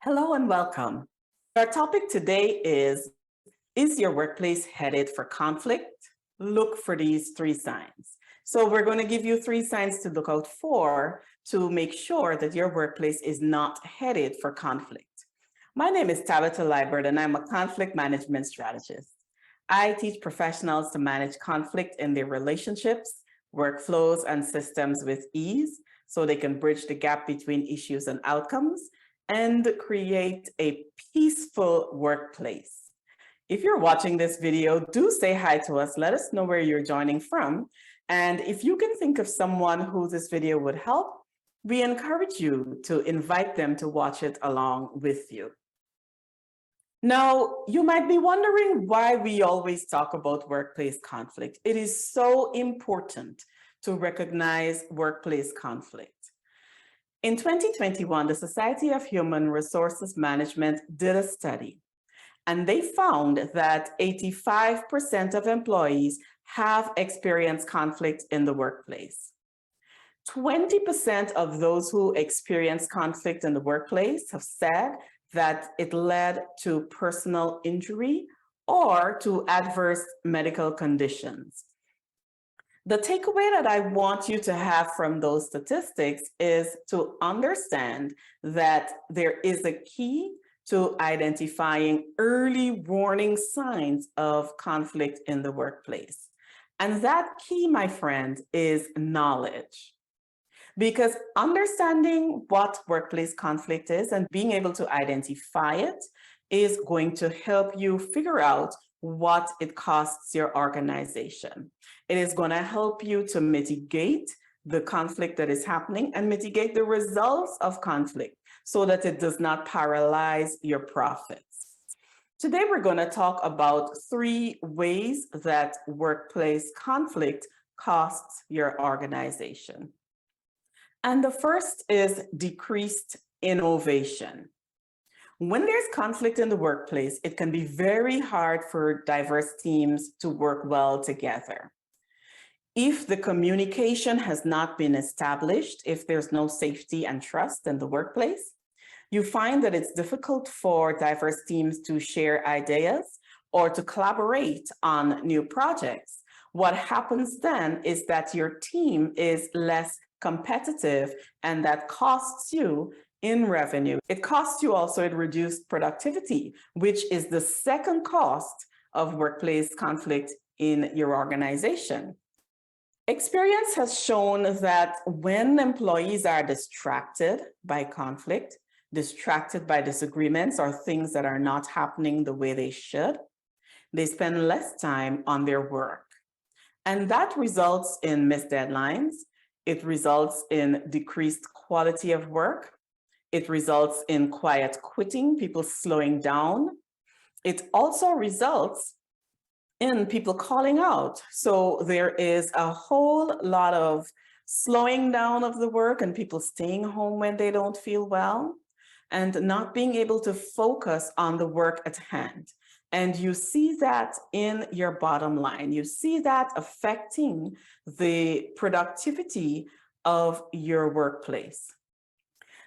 Hello and welcome. Our topic today is your workplace headed for conflict? Look for these three signs. So we're going to give you three signs to look out for to make sure that your workplace is not headed for conflict. My name is Tabitha Liebert and I'm a conflict management strategist. I teach professionals to manage conflict in their relationships, workflows, and systems with ease so they can bridge the gap between issues and outcomes and create a peaceful workplace. If you're watching this video, do say hi to us. Let us know where you're joining from. And if you can think of someone who this video would help, we encourage you to invite them to watch it along with you. Now, you might be wondering why we always talk about workplace conflict. It is so important to recognize workplace conflict. In 2021, the Society of Human Resources Management did a study, and they found that 85% of employees have experienced conflict in the workplace. 20% of those who experience conflict in the workplace have said that it led to personal injury or to adverse medical conditions. The takeaway that I want you to have from those statistics is to understand that there is a key to identifying early warning signs of conflict in the workplace. And that key, my friend, is knowledge. Because understanding what workplace conflict is and being able to identify it is going to help you figure out what it costs your organization. It is going to help you to mitigate the conflict that is happening and mitigate the results of conflict so that it does not paralyze your profits. Today, we're going to talk about three ways that workplace conflict costs your organization. And the first is decreased innovation. When there's conflict in the workplace, it can be very hard for diverse teams to work well together. If the communication has not been established, if there's no safety and trust in the workplace, you find that it's difficult for diverse teams to share ideas or to collaborate on new projects. What happens then is that your team is less competitive, and that costs you in revenue. It costs you also in reduced productivity, which is the second cost of workplace conflict in your organization. Experience has shown that when employees are distracted by conflict, distracted by disagreements or things that are not happening the way they should, they spend less time on their work. And that results in missed deadlines. It results in decreased quality of work. It results in quiet quitting, people slowing down. It also results in people calling out. So there is a whole lot of slowing down of the work and people staying home when they don't feel well and not being able to focus on the work at hand. And you see that in your bottom line. You see that affecting the productivity of your workplace.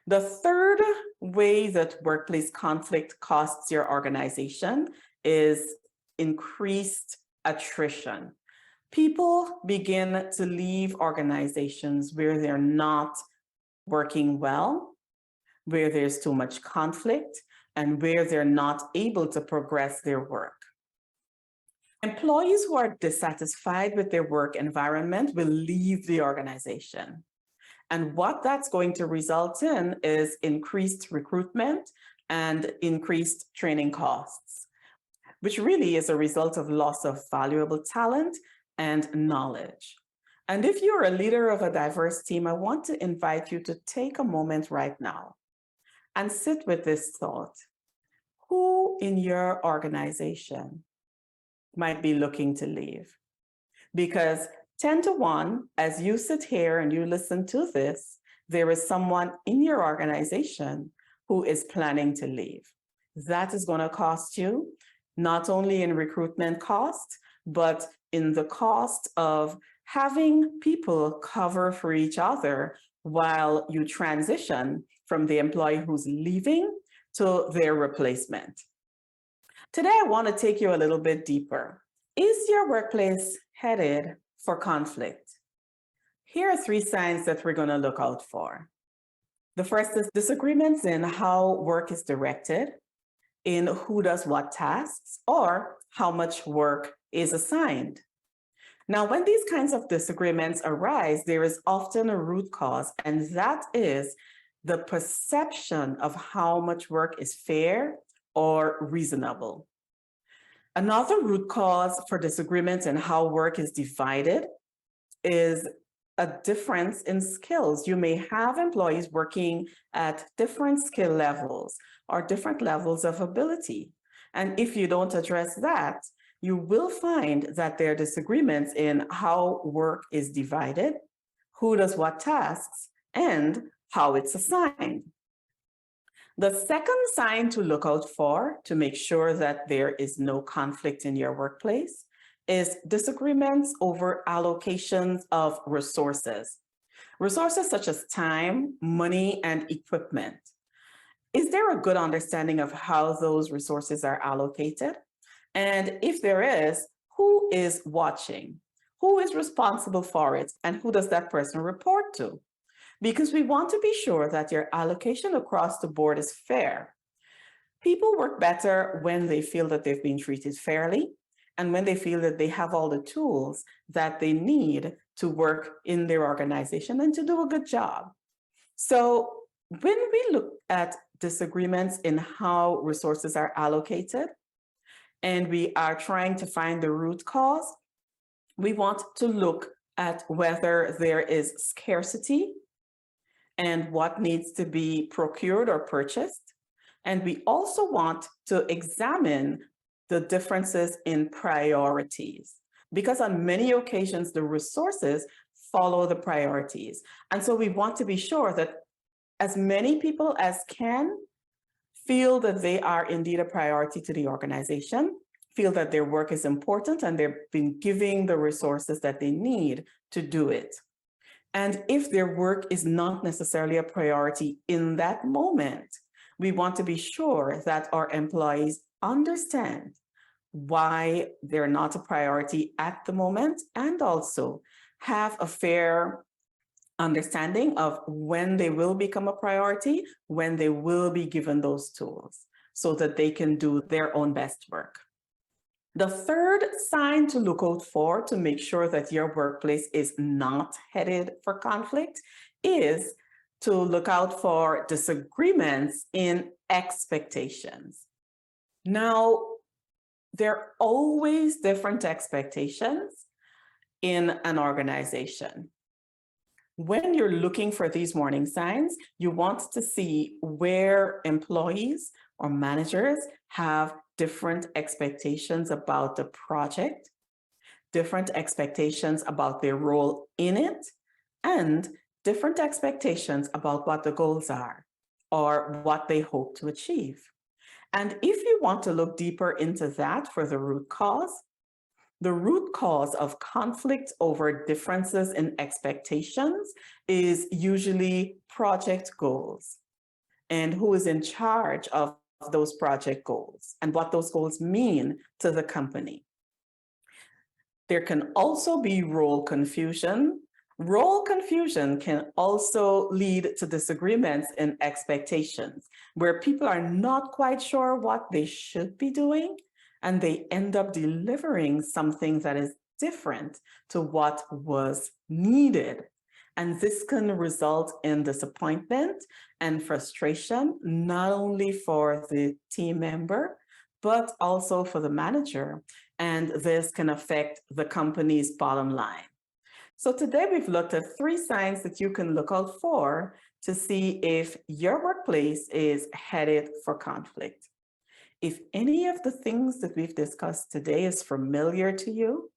The third way that workplace conflict costs your organization is increased attrition. People begin to leave organizations where they're not working well, where there's too much conflict, and where they're not able to progress their work. Employees who are dissatisfied with their work environment will leave the organization. And what that's going to result in is increased recruitment and increased training costs, which really is a result of loss of valuable talent and knowledge. And if you're a leader of a diverse team, I want to invite you to take a moment right now and sit with this thought. Who in your organization might be looking to leave? Because 10 to 1, as you sit here and you listen to this, there is someone in your organization who is planning to leave. That is going to cost you not only in recruitment cost, but in the cost of having people cover for each other while you transition from the employee who's leaving to their replacement. Today, I want to take you a little bit deeper. Is your workplace headed for conflict? Here are 3 signs that we're going to look out for. The first is disagreements in how work is directed, in who does what tasks, or how much work is assigned. Now, when these kinds of disagreements arise, there is often a root cause, and that is the perception of how much work is fair or reasonable. Another root cause for disagreements in how work is divided is a difference in skills. You may have employees working at different skill levels or different levels of ability. And if you don't address that, you will find that there are disagreements in how work is divided, who does what tasks, and how it's assigned. The second sign to look out for to make sure that there is no conflict in your workplace is disagreements over allocations of resources. Resources such as time, money, and equipment. Is there a good understanding of how those resources are allocated? And if there is, who is watching? Who is responsible for it? And who does that person report to? Because we want to be sure that your allocation across the board is fair. People work better when they feel that they've been treated fairly and when they feel that they have all the tools that they need to work in their organization and to do a good job. So when we look at disagreements in how resources are allocated and we are trying to find the root cause, we want to look at whether there is scarcity and what needs to be procured or purchased. And we also want to examine the differences in priorities, because on many occasions, the resources follow the priorities. And so we want to be sure that as many people as can feel that they are indeed a priority to the organization, feel that their work is important, and they've been giving the resources that they need to do it. And if their work is not necessarily a priority in that moment, we want to be sure that our employees understand why they're not a priority at the moment, and also have a fair understanding of when they will become a priority, when they will be given those tools so that they can do their own best work. The third sign to look out for to make sure that your workplace is not headed for conflict is to look out for disagreements in expectations. Now, there are always different expectations in an organization. When you're looking for these warning signs, you want to see where employees or managers have different expectations about the project, different expectations about their role in it, and different expectations about what the goals are or what they hope to achieve. And if you want to look deeper into that for the root cause of conflict over differences in expectations is usually project goals and who is in charge of those project goals and what those goals mean to the company. There can also be role confusion. Role confusion can also lead to disagreements in expectations, where people are not quite sure what they should be doing, and they end up delivering something that is different to what was needed. And this can result in disappointment and frustration, not only for the team member, but also for the manager. And this can affect the company's bottom line. So today we've looked at 3 signs that you can look out for to see if your workplace is headed for conflict. If any of the things that we've discussed today is familiar to you,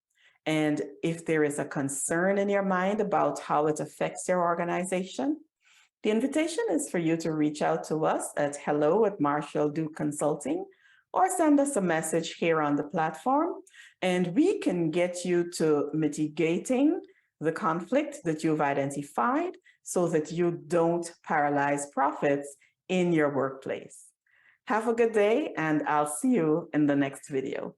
and if there is a concern in your mind about how it affects your organization, the invitation is for you to reach out to us at hello@marshallduke-consulting, or send us a message here on the platform, and we can get you to mitigating the conflict that you've identified so that you don't paralyze profits in your workplace. Have a good day, and I'll see you in the next video.